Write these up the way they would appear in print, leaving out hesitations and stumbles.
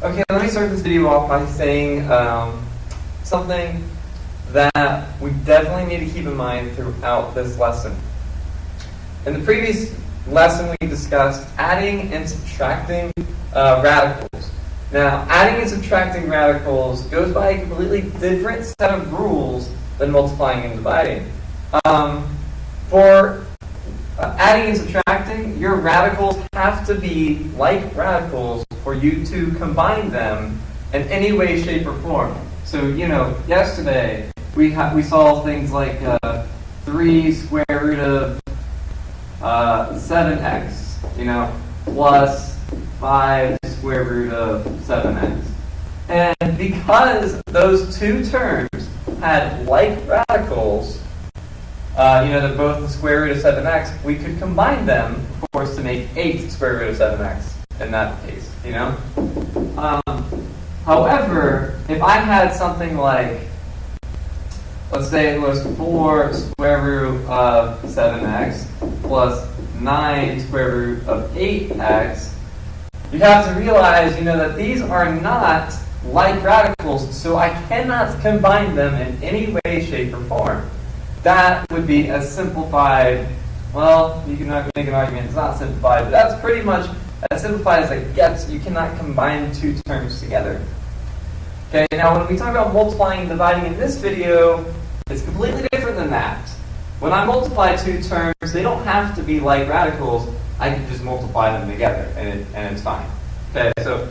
Okay, let me start this video off by saying something that we definitely need to keep in mind throughout this lesson. In the previous lesson, we discussed adding and subtracting radicals. Now, adding and subtracting radicals goes by a completely different set of rules than multiplying and dividing. For adding and subtracting, your radicals have to be like radicals for you to combine them in any way, shape, or form. So, yesterday we saw things like 3 square root of 7x, plus 5 square root of 7x. And because those two terms had like radicals, they're both the square root of 7x, we could combine them, of course, to make 8 square root of 7x in that case, However, if I had something like, let's say it was 4 square root of 7x plus 9 square root of 8x, you have to realize, that these are not like radicals, so I cannot combine them in any way, shape, or form. That would be a simplified, well, you can make an argument it's not simplified, but that's pretty much as simplified as it gets. You cannot combine two terms together. Okay, now when we talk about multiplying and dividing in this video, it's completely different than that. When I multiply two terms, they don't have to be like radicals. I can just multiply them together, and it's fine. Okay, so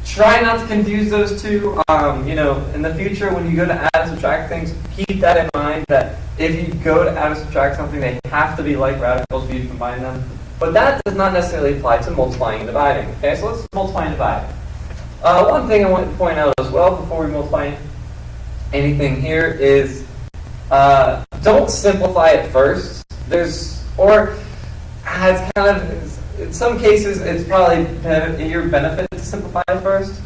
try not to confuse those two. In the future, when you go to add and subtract things, keep that in mind that if you go to add and subtract something, they have to be like radicals for you to combine them. But that does not necessarily apply to multiplying and dividing. Okay, so let's multiply and divide. One thing I want to point out as well before we multiply anything here is don't simplify it first. It's kind of, in some cases, it's probably your benefit to simplify it first.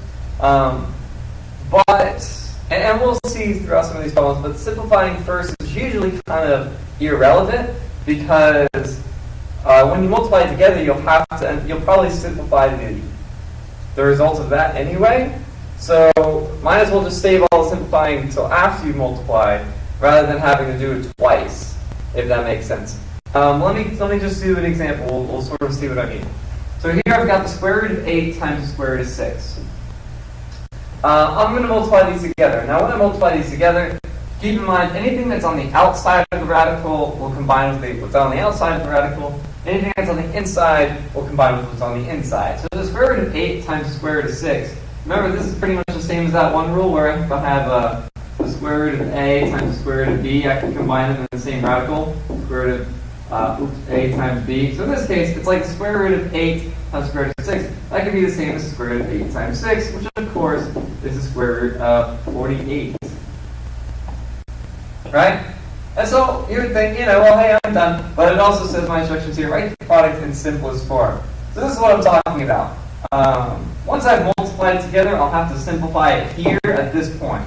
And we'll see throughout some of these problems, but simplifying first is usually kind of irrelevant because when you multiply together, you'll probably simplify the results of that anyway. So might as well just save all the simplifying until after you multiply, rather than having to do it twice, if that makes sense. Let me just do an example. We'll sort of see what I mean. So here I've got the square root of 8 times the square root of 6. I'm going to multiply these together. Now when I multiply these together, keep in mind anything that's on the outside of the radical will combine with what's on the outside of the radical. Anything that's on the inside will combine with what's on the inside. So the square root of 8 times the square root of 6. Remember, this is pretty much the same as that one rule where if I have the square root of a times the square root of b, I can combine them in the same radical. Square root of a times b. So in this case, it's like the square root of 8 times the square root of 6. That could be the same as the square root of 8 times 6, which of course is the square root of 48. Right? And so you would think, well, hey, I'm done. But it also says my instructions here, write the product in simplest form. So this is what I'm talking about. Once I've multiplied it together, I'll have to simplify it here at this point.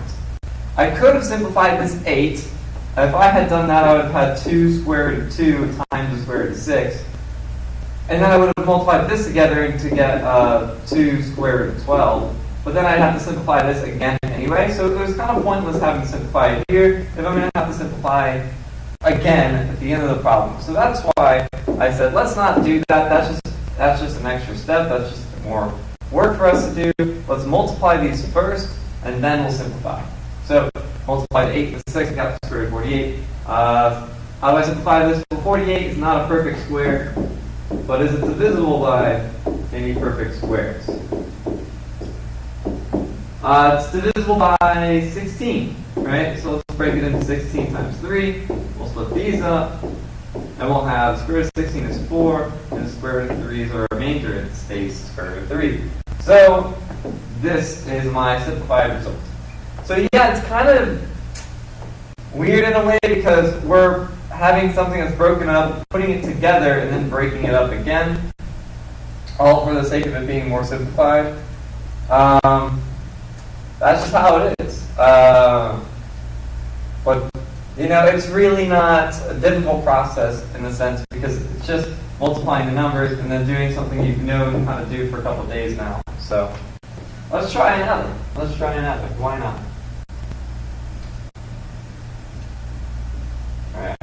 I could have simplified this 8. If I had done that, I would have had 2 square root of 2 times the square root of 6. And then I would have multiplied this together to get 2 square root of 12. But then I'd have to simplify this again anyway, so it was kind of pointless having to simplify it here if I'm going to have to simplify again at the end of the problem. So that's why I said let's not do that. That's just an extra step. That's just more work for us to do. Let's multiply these first, and then we'll simplify. So multiply 8 with 6, I got the square root of 48. How do I simplify this? Well, 48 is not a perfect square, but is it divisible by any perfect squares? It's divisible by 16, right? So let's break it into 16 times 3. We'll split these up, and we'll have the square root of 16 is 4, and the square root of 3 is our remainder. It stays square root of 3. So this is my simplified result. So yeah, it's kind of weird in a way because we're having something that's broken up, putting it together, and then breaking it up again, all for the sake of it being more simplified. That's just how it is. But, it's really not a difficult process in the sense because it's just multiplying the numbers and then doing something you've known how to do for a couple of days now. So Let's try another. Why not? Alright.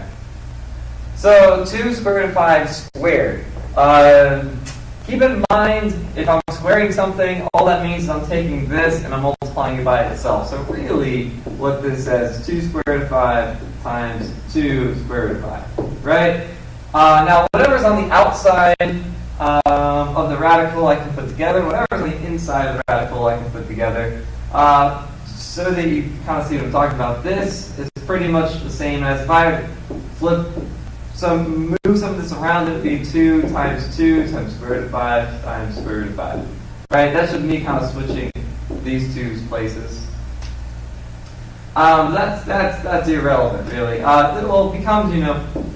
So 2 square root of 5 squared. Keep in mind, if I'm squaring something, all that means is I'm taking this and I'm multiplying it by itself. So really, what this says is 2 square root of 5 times 2 square root of 5, right? Now, whatever's on the outside of the radical I can put together, whatever's on the inside of the radical I can put together. So that you kind of see what I'm talking about. This is pretty much the same as if I move some of this around, it would be 2 times square root of 5 times square root of 5. Right? That's just me kind of switching these two places. That's irrelevant, really. It becomes,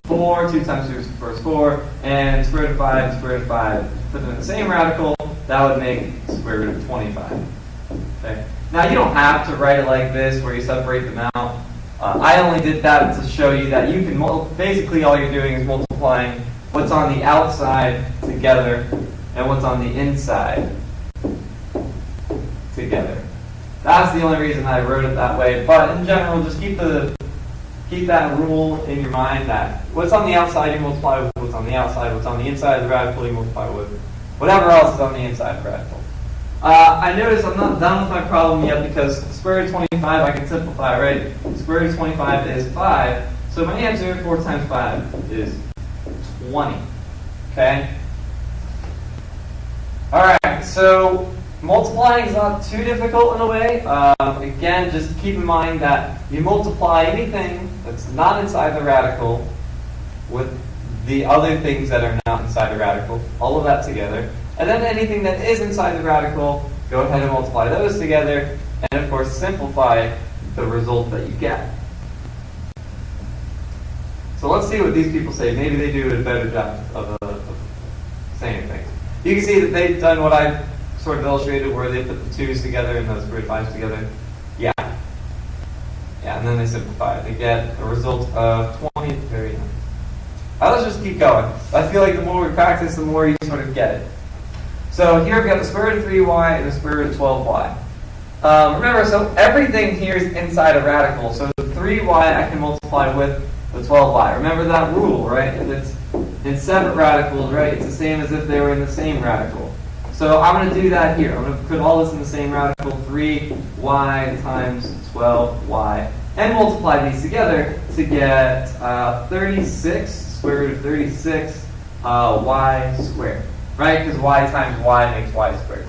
4, 2 times 2 is 4, and square root of 5, square root of 5. Put them in the same radical, that would make square root of 25. Okay? Now, you don't have to write it like this, where you separate them out. I only did that to show you that you can, basically all you're doing is multiplying what's on the outside together and what's on the inside together. That's the only reason I wrote it that way. But in general, just keep that rule in your mind that what's on the outside you multiply with what's on the outside, what's on the inside of the radical you multiply with whatever else is on the inside of the radical. I notice I'm not done with my problem yet because square root of 25 I can simplify, right? Square root of 25 is 5. So my answer, 4 times 5 is 20. Okay? Alright, so multiplying is not too difficult in a way. Again, just keep in mind that you multiply anything that's not inside the radical with the other things that are not inside the radical, all of that together. And then anything that is inside the radical, go ahead and multiply those together, and of course simplify the result that you get. So let's see what these people say. Maybe they do a better job of saying things. You can see that they've done what I sort of illustrated, where they put the 2's together and those square root of 5's together. Yeah, and then they simplify it. They get a result of 20. Very nice. Let's just keep going. I feel like the more we practice, the more you sort of get it. So here we've got the square root of 3y and the square root of 12y. Remember, so everything here is inside a radical. So the 3y I can multiply with the 12y. Remember that rule, right? It's in separate radicals, right? It's the same as if they were in the same radical. So I'm going to do that here. I'm going to put all this in the same radical, 3y times 12y, and multiply these together to get 36, square root of 36, y squared. Right? Because y times y makes y squared.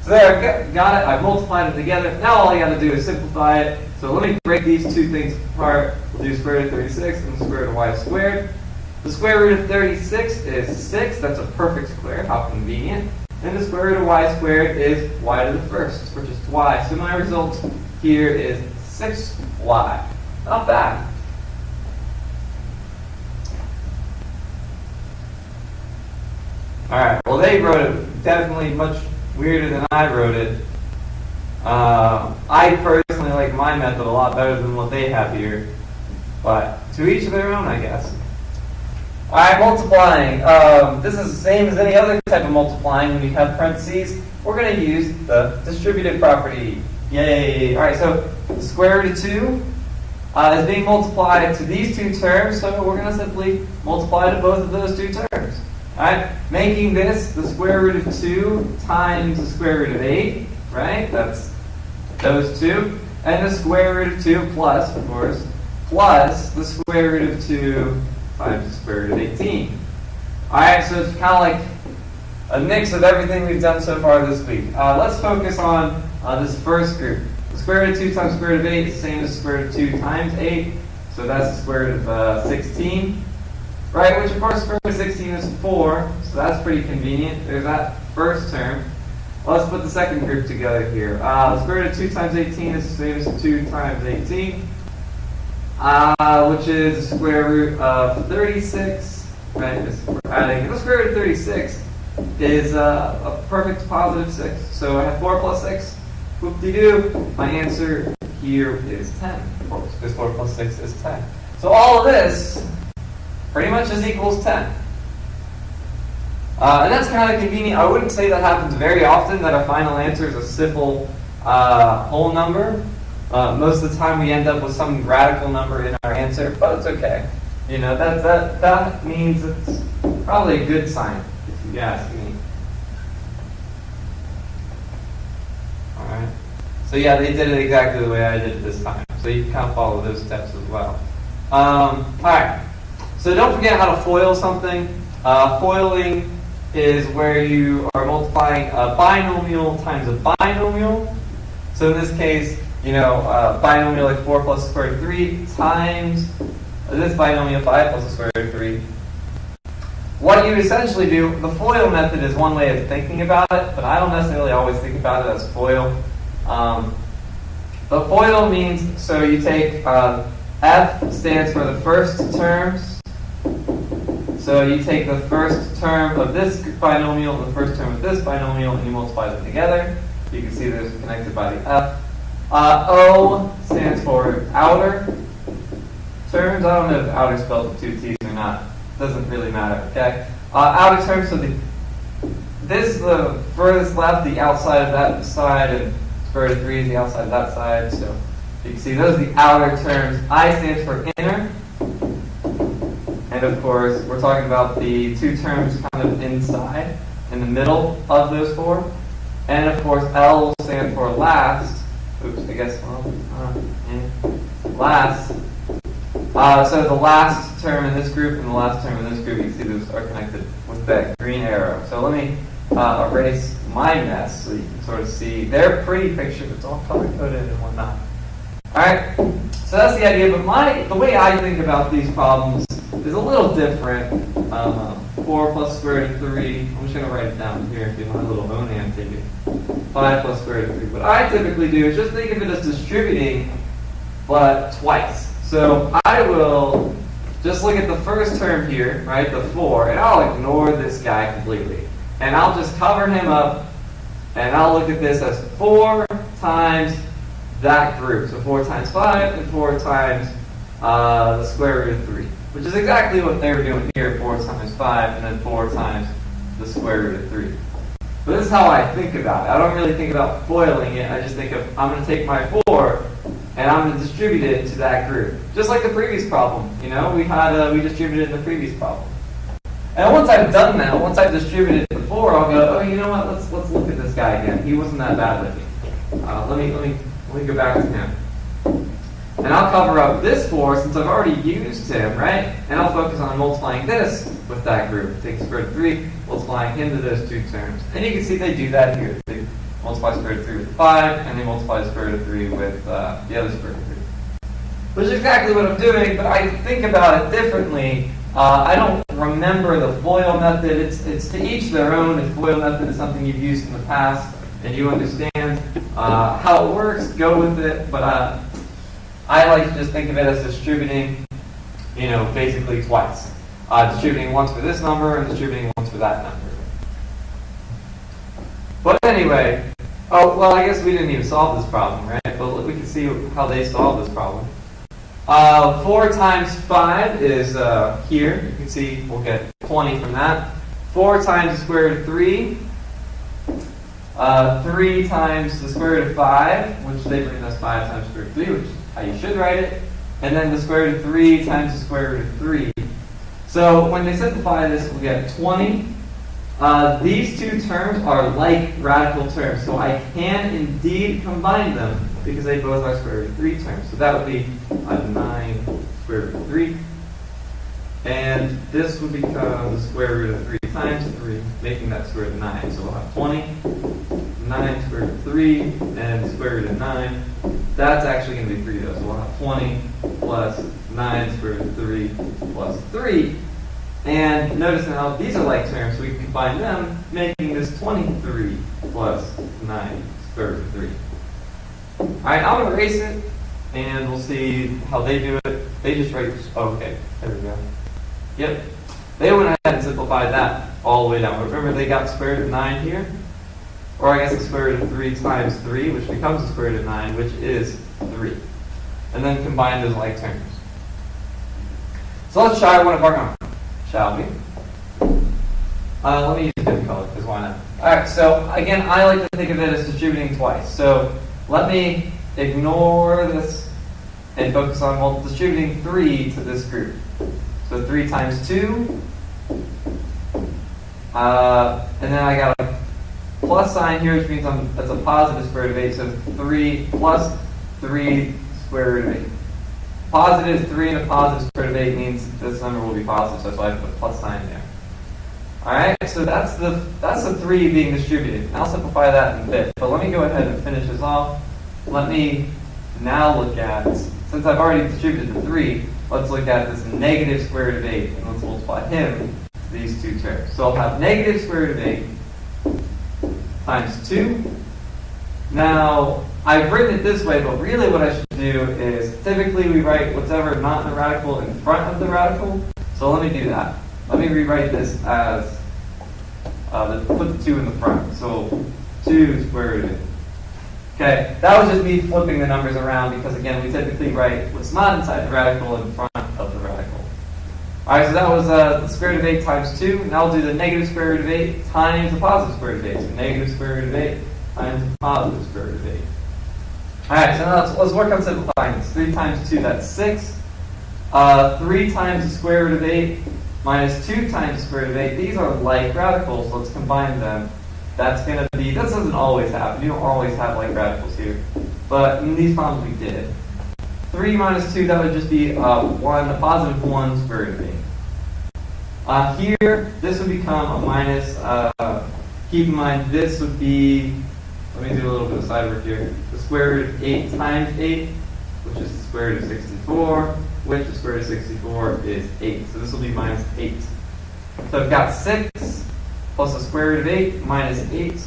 So there, got it. I've multiplied them together. Now all I got to do is simplify it. So let me break these two things apart. We'll do square root of 36 and the square root of y squared. The square root of 36 is 6. That's a perfect square. How convenient. And the square root of y squared is y to the first, which is y. So my result here is 6y. Not bad. Alright, well they wrote it definitely much weirder than I wrote it. I personally like my method a lot better than what they have here. But to each their own, I guess. Alright, multiplying. This is the same as any other type of multiplying. When you have parentheses, we're going to use the distributive property. Yay! Alright, so the square root of 2 is being multiplied to these two terms, so we're going to simply multiply to both of those two terms. Alright, making this the square root of 2 times the square root of 8, right? That's those two. And the square root of 2 plus, of course, plus the square root of 2 times the square root of 18. Alright, so it's kind of like a mix of everything we've done so far this week. Let's focus on this first group. The square root of 2 times the square root of 8 is the same as the square root of 2 times 8. So that's the square root of 16. Right, which of course square root of 16 is 4, so that's pretty convenient. There's that first term. Well, let's put the second group together here. The square root of 2 times 18 is the same as 2 times 18, which is the square root of 36. Right, we're adding. The square root of 36 is a perfect positive 6. So I have 4 plus 6. Whoop-de-doo. My answer here is 10. Because 4 plus 6 is 10. So all of this pretty much is equals 10. And that's kind of convenient. I wouldn't say that happens very often, that our final answer is a simple whole number. Most of the time we end up with some radical number in our answer, but it's okay. You know, that means it's probably a good sign, if you ask me. Alright. So yeah, they did it exactly the way I did it this time. So you can kind of follow those steps as well. Alright. So don't forget how to FOIL something. Foiling is where you are multiplying a binomial times a binomial. So in this case, you know, binomial like 4 plus the square root of 3 times this binomial 5 plus the square root of 3. What you essentially do, the FOIL method is one way of thinking about it, but I don't necessarily always think about it as FOIL. The FOIL means, so you take, F stands for the first terms. So you take the first term of this binomial and the first term of this binomial and you multiply them together. You can see there's connected by the F. O stands for outer terms. I don't know if outer is spelled with 2 T's or not. Doesn't really matter, okay? Outer terms, so this is the furthest left, the outside of that side, and square root of 3 is the outside of that side. So you can see those are the outer terms. I stands for inner. And of course, we're talking about the 2 terms kind of inside, in the middle of those 4. And of course, L stands for last. Oops, I guess, last. So the last term in this group and the last term in this group, you can see those are connected with that green arrow. So let me erase my mess so you can sort of see. They're pretty pictures. It's all color-coded and whatnot. All right, so that's the idea. But the way I think about these problems is a little different. 4 plus square root of 3. I'm just going to write it down here and do my little own hand thinking. 5 plus square root of 3. What I typically do is just think of it as distributing, but twice. So I will just look at the first term here, right, the 4, and I'll ignore this guy completely. And I'll just cover him up, and I'll look at this as 4 times that group. So 4 times 5 and 4 times the square root of 3, which is exactly what they were doing here, 4 times 5 and then 4 times the square root of 3. But this is how I think about it. I don't really think about foiling it. I just think of, I'm going to take my 4 and I'm going to distribute it to that group. Just like the previous problem, you know, we distributed in the previous problem. And once I've done that, once I've distributed the 4, I'll go, oh, you know what, let's look at this guy again. He wasn't that bad looking. Let me go back to him. And I'll cover up this 4 since I've already used him, right? And I'll focus on multiplying this with that group. Take square root of 3, multiplying him to those 2 terms. And you can see they do that here. They multiply square root of 3 with 5, and they multiply the square root of 3 with the other square root of 3. Which is exactly what I'm doing, but I think about it differently. I don't remember the FOIL method. It's to each their own. If FOIL method is something you've used in the past and you understand how it works, go with it. But I like to just think of it as distributing, you know, basically twice. Distributing once for this number and distributing once for that number. But anyway, oh, well, I guess we didn't even solve this problem, right? But we can see how they solve this problem. 4 times 5 is here. You can see we'll get 20 from that. 4 times the square root of 3. 3 times the square root of 5, which they bring us 5 times the square root of 3, which is how you should write it. And then the square root of 3 times the square root of 3. So when they simplify this, we'll get 20. These 2 terms are like radical terms, so I can indeed combine them because they both are square root of 3 terms. So that would be 9 square root of 3. And this would become the square root of 3 times 3, making that square root of 9. So we'll have 20, 9 square root of 3, and the square root of 9. That's actually going to be 3 though. So we'll have 20 plus 9 square root of 3 plus 3. And notice now, these are like terms, so we can combine them, making this 23 plus 9 square root of 3. Alright, I'll erase it, and we'll see how they do it. They just write, oh, okay, there we go. Yep, they went ahead and simplified that all the way down. Remember, they got square root of 9 here, or I guess the square root of 3 times 3, which becomes the square root of 9, which is 3. And then combine those like terms. So let's try one of our own, shall we? Let me use a different color, because why not? Alright, so again, I like to think of it as distributing twice. So let me ignore this and focus on distributing 3 to this group. So 3 times 2. And then I got a plus sign here, which means that's a positive square root of 8. So 3 plus 3 square root of 8. Positive 3 and a positive square root of 8 means this number will be positive, so that's why I put a plus sign there. Alright, so that's the 3 being distributed. And I'll simplify that in a bit. But let me go ahead and finish this off. Let me now look at, since I've already distributed the 3, let's look at this negative square root of 8. And let's multiply him to these two terms. So I'll have negative square root of 8 times 2. Now, I've written it this way, but really what I should do is, typically we write whatever not in the radical in front of the radical. So let me do that. Let me rewrite this as, put the 2 in the front. So 2 square root of 8. Okay, that was just me flipping the numbers around because, again, we typically write what's not inside the radical in front of the radical. All right, so that was the square root of 8 times 2. Now I'll do the negative square root of 8 times the positive square root of 8. So negative square root of 8 times the positive square root of 8. All right, so now let's work on simplifying this. 3 times 2, that's 6. 3 times the square root of 8 minus 2 times the square root of 8. These are like radicals, so let's combine them. That's going to be, this doesn't always happen. You don't always have like radicals here. But in these problems we did. 3 minus 2, that would just be a positive 1 square root of 8. Here, this would become a minus, keep in mind this would be, let me do a little bit of side work here. The square root of 8 times 8, which is the square root of 64, which the square root of 64 is 8. So this will be minus 8. So I've got 6 plus the square root of 8 minus 8.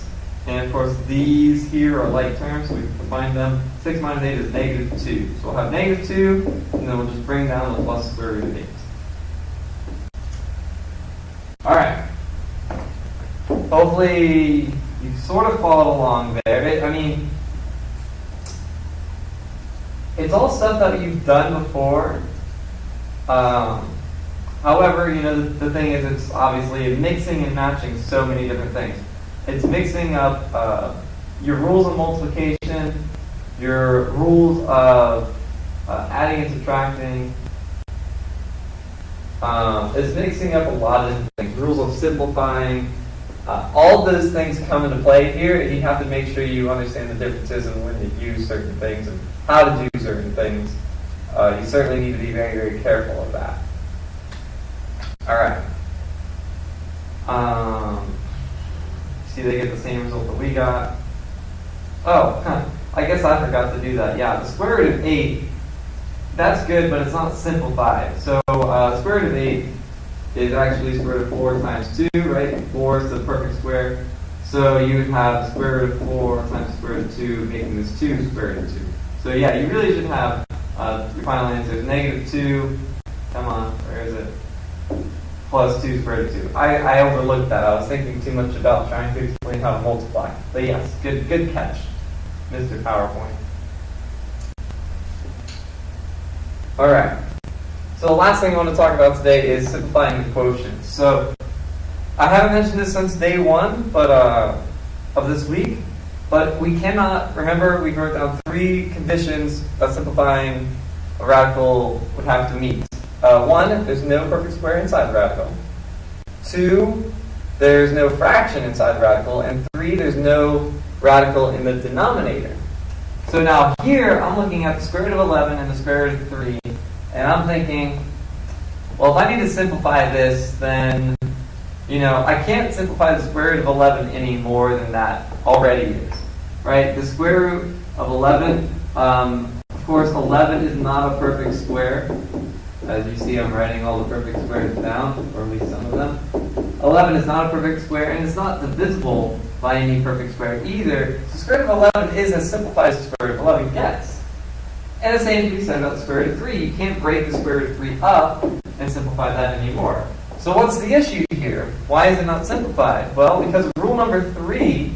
And of course these here are like terms, so we can combine them. 6 minus 8 is negative 2. So we'll have negative 2, and then we'll just bring down the plus square root of 8. Alright. Hopefully you sort of followed along there. I mean, it's all stuff that you've done before. However, you know, the thing is, it's obviously mixing and matching so many different things. It's mixing up your rules of multiplication, your rules of adding and subtracting. It's mixing up a lot of different things. Rules of simplifying. All those things come into play here, and you have to make sure you understand the differences and when to use certain things and how to do certain things. You certainly need to be very, very careful of that. All right. See, they get the same result that we got. Oh, I guess I forgot to do that. Yeah, the square root of 8, that's good, but it's not simplified. So square root of 8 is actually square root of 4 times 2, right? 4 is the perfect square. So you would have the square root of 4 times the square root of 2, making this 2 square root of 2. So yeah, you really should have your final answer is negative 2. Come on, where is it? Plus 2 square root of 2. I overlooked that. I was thinking too much about trying to explain how to multiply. But yes, good catch, Mr. PowerPoint. All right. So the last thing I want to talk about today is simplifying the quotients. So I haven't mentioned this since day 1, but of this week. But we cannot, remember, we wrote down 3 conditions that simplifying a radical would have to meet. 1, there's no perfect square inside the radical. 2, there's no fraction inside the radical. And 3, there's no radical in the denominator. So now here, I'm looking at the square root of 11 and the square root of 3. And I'm thinking, well, if I need to simplify this, then, you know, I can't simplify the square root of 11 any more than that already is. Right? The square root of 11, of course, 11 is not a perfect square. As you see, I'm writing all the perfect squares down, or at least some of them. 11 is not a perfect square, and it's not divisible by any perfect square either. So the square root of 11 is as simplified as the square root of 11 gets. And the same can be said about the square root of 3. You can't break the square root of 3 up and simplify that anymore. So what's the issue here? Why is it not simplified? Well, because rule number 3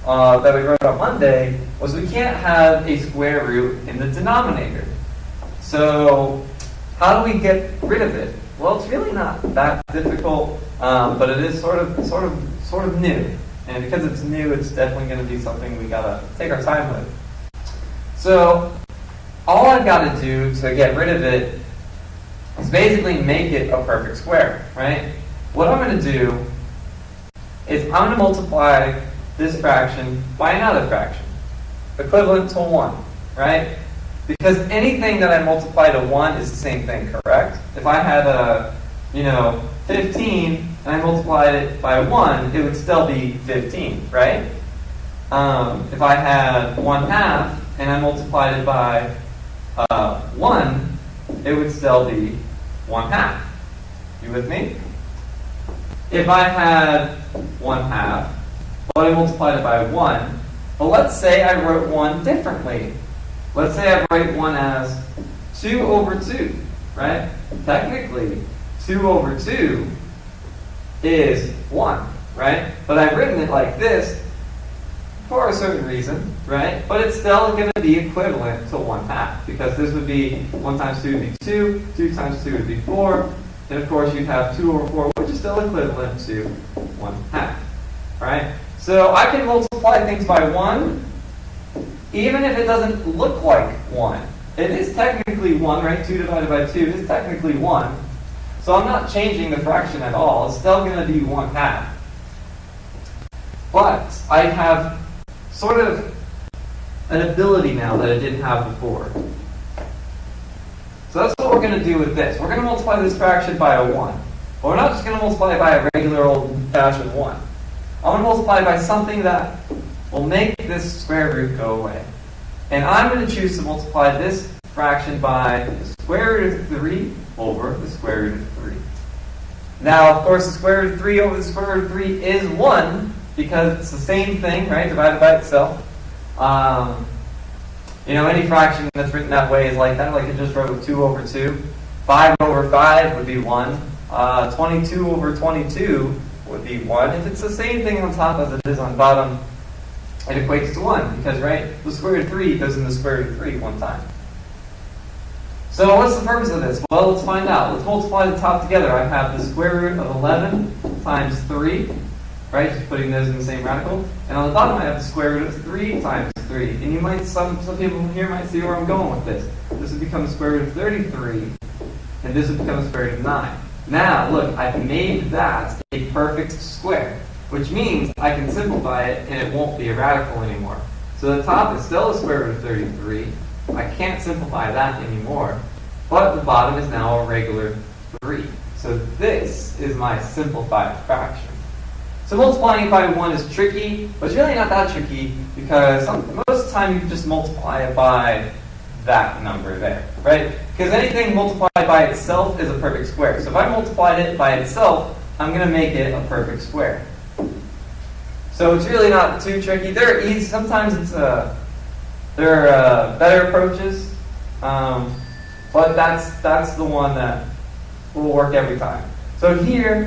that we wrote on Monday was we can't have a square root in the denominator. So how do we get rid of it? Well, it's really not that difficult, but it is sort of new. And because it's new, it's definitely going to be something we gotta take our time with. So all I've got to do to get rid of it is basically make it a perfect square, right? What I'm going to do is I'm going to multiply this fraction by another fraction, equivalent to 1, right? Because anything that I multiply to 1 is the same thing, correct? If I had a, 15 and I multiplied it by 1, it would still be 15, right? If I had 1/2 and I multiplied it by 1, it would still be 1/2. You with me? If I had 1/2, but I multiplied it by 1, well, let's say I wrote 1 differently. Let's say I write 1 as 2 over 2, right? Technically, 2 over 2 is 1, right? But I've written it like this for a certain reason, right? But it's still going to be equivalent to 1/2, because this would be 1 times 2 would be 2, 2 times 2 would be 4, and of course you'd have 2 over 4, which is still equivalent to 1/2, right? So I can multiply things by 1, even if it doesn't look like 1. It is technically 1, right? 2 divided by 2 is technically 1. So I'm not changing the fraction at all. It's still going to be 1/2. But I have sort of an ability now that I didn't have before. So that's what we're going to do with this. We're going to multiply this fraction by a 1. But we're not just going to multiply it by a regular old-fashioned 1. I'm going to multiply it by something that will make this square root go away. And I'm going to choose to multiply this fraction by the square root of 3 over the square root of 3. Now, of course, the square root of 3 over the square root of 3 is 1, because it's the same thing, right, divided by itself. Any fraction that's written that way is like that, like I just wrote 2 over 2. 5 over 5 would be 1. 22 over 22 would be 1. If it's the same thing on top as it is on bottom, it equates to 1, because, right, the square root of 3 goes in the square root of 3 one time. So what's the purpose of this? Well, let's find out. Let's multiply the top together. I have the square root of 11 times 3, right? Just putting those in the same radical. And on the bottom, I have the square root of 3 times 3. And some people here might see where I'm going with this. This would become the square root of 33, and this would become the square root of 9. Now, look, I've made that a perfect square, which means I can simplify it, and it won't be a radical anymore. So the top is still the square root of 33. I can't simplify that anymore. But the bottom is now a regular 3. So this is my simplified fraction. So multiplying it by 1 is tricky, but it's really not that tricky, because most of the time you can just multiply it by that number there, right? Because anything multiplied by itself is a perfect square. So if I multiplied it by itself, I'm going to make it a perfect square. So it's really not too tricky. They're easy. Sometimes there are better approaches, but that's the one that will work every time. So here,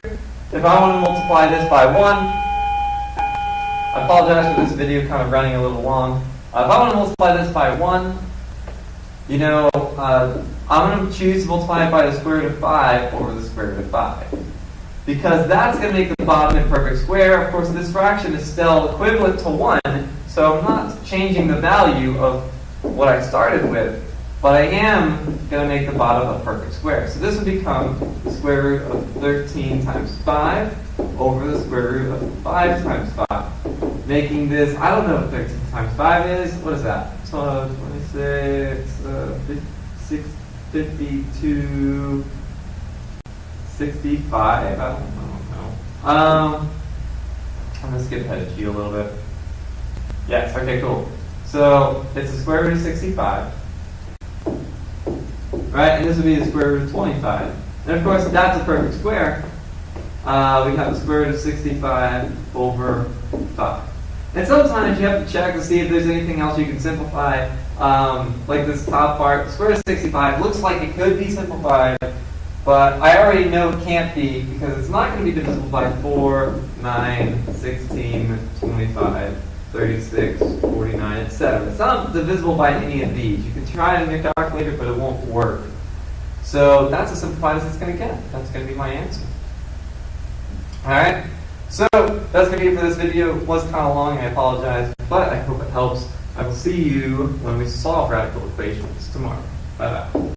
if I want to multiply this by 1, I apologize for this video kind of running a little long. If I want to multiply this by 1, I'm going to choose to multiply it by the square root of 5 over the square root of 5. Because that's going to make the bottom a perfect square. Of course, this fraction is still equivalent to 1, so I'm not changing the value of what I started with, but I am going to make the bottom a perfect square. So this would become the square root of 13 times 5 over the square root of 5 times 5. Making this, I don't know what 13 times 5 is. What is that? 26, 52, 65, I don't know. I'm going to skip ahead of you a little bit. Yes, okay, cool. So it's the square root of 65. Right, and this would be the square root of 25. And of course, that's a perfect square. We have the square root of 65 over 5. And sometimes you have to check to see if there's anything else you can simplify. Like this top part, the square root of 65 looks like it could be simplified, but I already know it can't be, because it's not going to be divisible by 4, 9, 16, 25, 36, 49, etc. It's not divisible by any of these. You can try it in your calculator, but it won't work. So that's as simplified as it's going to get. That's going to be my answer. Alright, so that's going to be it for this video. It was kind of long, I apologize, but I hope it helps. I will see you when we solve radical equations tomorrow. Bye-bye.